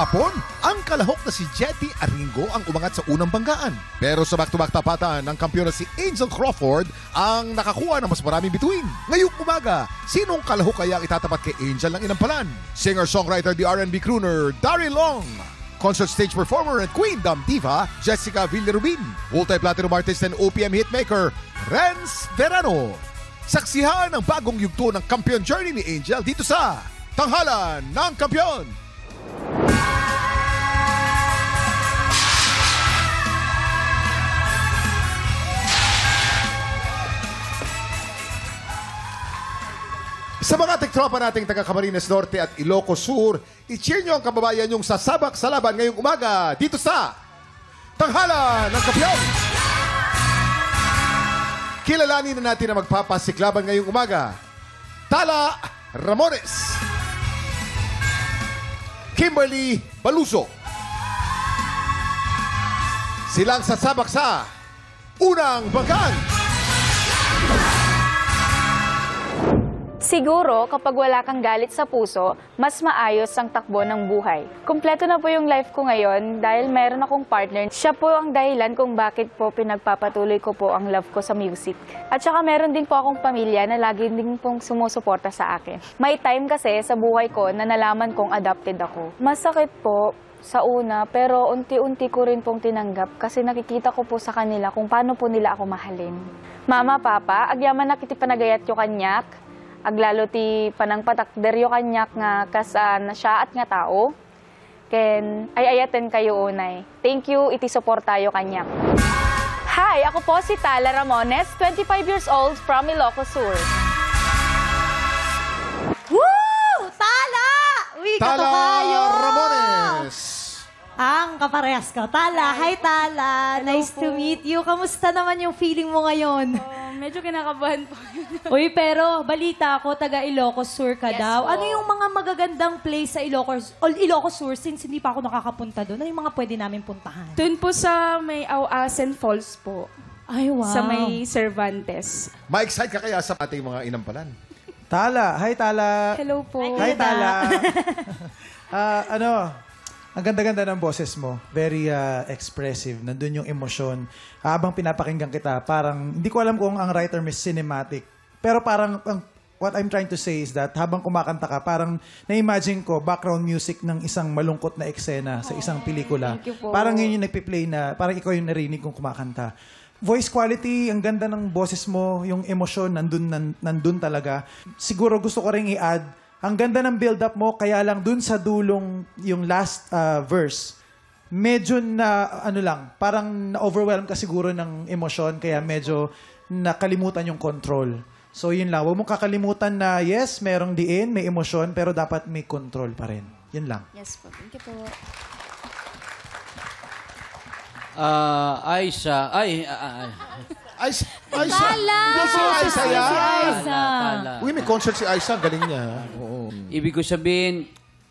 Hapon, ang kalahok na si Jetty Aringo ang umangat sa unang banggaan. Pero sa back-to-back tapatan, ang kampiyon na si Angel Crawford ang nakakuha ng mas maraming bituin. Ngayong umaga, sinong kalahok kaya ang itatapat kay Angel ng inampalan? Singer-songwriter, the R&B crooner, Daryl Long. Concert stage performer and Queen Dam Diva, Jessica Villarubin. Multi-platinum artist and OPM hitmaker, Renz Verano. Saksihan ang bagong yugto ng kampiyon journey ni Angel dito sa Tanghalan ng Kampiyon. Sa mga tiktropa nating taga Camarines Norte at Ilocos Sur, i-cheer nyo ang kababayan yung sasabak sa laban ngayong umaga dito sa Tanghalan ng Kampiyon. Kilalanin na natin na magpapasiklaban ngayong umaga. Tala Ramones, Kimberly Baluso. Silang sasabak sa unang banggaan. Siguro, kapag wala kang galit sa puso, mas maayos ang takbo ng buhay. Kumpleto na po yung life ko ngayon dahil meron akong partner. Siya po ang dahilan kung bakit po pinagpapatuloy ko po ang love ko sa music. At saka meron din po akong pamilya na lagi din pong sumusuporta sa akin. May time kasi sa buhay ko na nalaman kong adopted ako. Masakit po sa una, pero unti-unti ko rin pong tinanggap kasi nakikita ko po sa kanila kung paano po nila ako mahalin. Mama, Papa, agyaman na kiti panagayat yung kanyak. Aglalo ti panang patakderyo kanyak nga kasan siya at nga tao. Ken ay ayaten kayo unay. Thank you, iti support tayo kanyak. Hi, ako po si Tala Ramones, 25 years old from Ilocos Sur. Woo! Tala! Uy, Tala katokayo! Ramones. Ang kaparehas ko. Tala, hi Tala. Hello Nice po. to meet you. Kamusta naman yung feeling mo ngayon? Medyo kinakabahan po. Uy, pero balita ko, taga Ilocos Sur ka Yes daw. po. Ano yung mga magagandang place sa Ilocos Sur since hindi pa ako nakakapunta doon? Ano yung mga pwede namin puntahan? Doon po sa may Auasen Falls po. Ay, wow. Sa may Cervantes. Ma-excite ka kaya sa ating mga inampalan? Tala. Hi, Tala. Hello po. Hi, Tala. Ang ganda-ganda ng boses mo. Very expressive. Nandun yung emosyon. Habang pinapakinggan kita, parang, hindi ko alam kung ang writer is cinematic. Pero parang, what I'm trying to say is that habang kumakanta ka, parang na-imagine ko background music ng isang malungkot na eksena sa isang pelikula. Thank you po. Parang yun yung nagpi-play na, parang ikaw yung narinig kong kumakanta. Voice quality, ang ganda ng boses mo, yung emosyon, nandun talaga. Siguro gusto ko rin i-add, ang ganda ng build-up mo, kaya lang dun sa dulong, yung last verse, medyo na, parang na-overwhelm ka siguro ng emosyon, kaya medyo nakalimutan yung control. So yun lang, huwag mong kakalimutan na, yes, merong diin, may emosyon, pero dapat may control pa rin. Yun lang. Yes po. Thank you po. Aisha. Aisha. Tala! Hindi si Aisha yan. Si Aisha. Uy, may concert si Aisha. Galing niya. Oo. Ibig ko sabihin,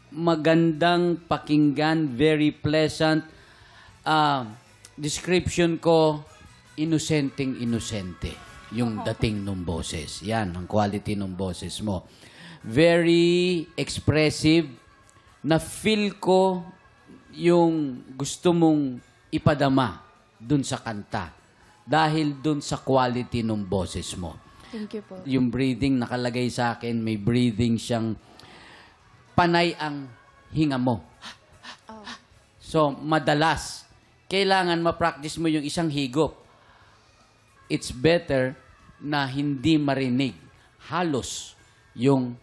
magandang pakinggan, very pleasant. Description ko, inosenteng-inosente yung dating ng boses. Yan, ang quality ng boses mo. Very expressive. Na-feel ko yung gusto mong ipadama dun sa kanta. Dahil dun sa quality ng boses mo. Thank you po. Yung breathing nakalagay sa akin, may breathing siyang panay ang hinga mo. So, madalas, kailangan ma-practice mo yung isang higop. It's better na hindi marinig halos yung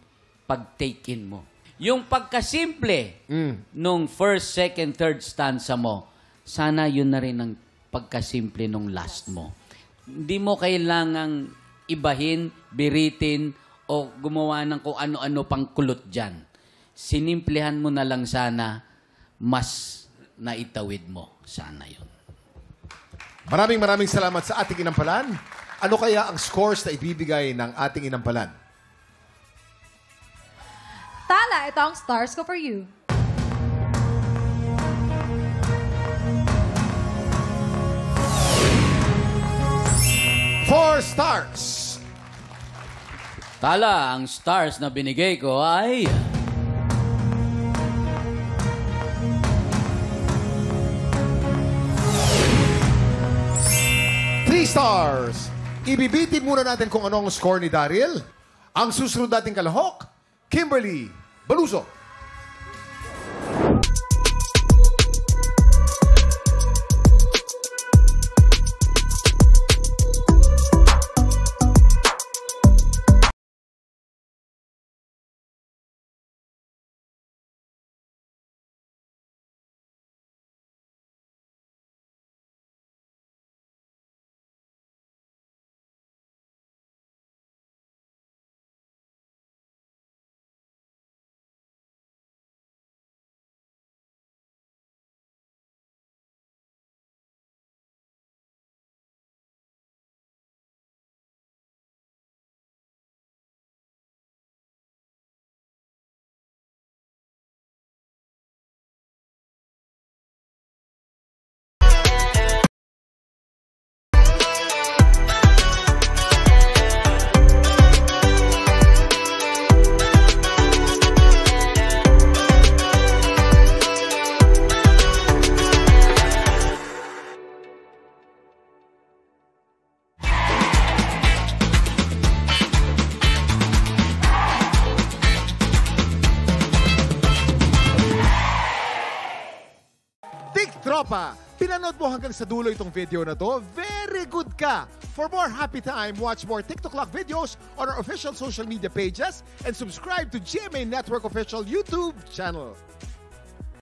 pag-take-in mo. Yung pagkasimple nung first, second, third stanza mo, sana yun na rin ang pagkasimple nung last mo. Hindi mo kailangang ibahin, biritin, o gumawa ng kung ano-ano pang kulot dyan. Sinimplihan mo na lang sana, mas naitawid mo. Sana yun. Maraming salamat sa ating inampalan. Ano kaya ang scores na ibibigay ng ating inampalan? Tala, ito ang stars ko for you. 4 stars. Tala, ang stars na binigay ko ay Stars! Ibibitin muna natin kung ano ang score ni Daryl. Ang susunod nating kalahok, Kimberly Baluso. Tropa, pinanood mo hanggang sa dulo itong video na to? Very good ka! For more happy time, watch more TikTok Lock videos on our official social media pages and subscribe to GMA Network official YouTube channel.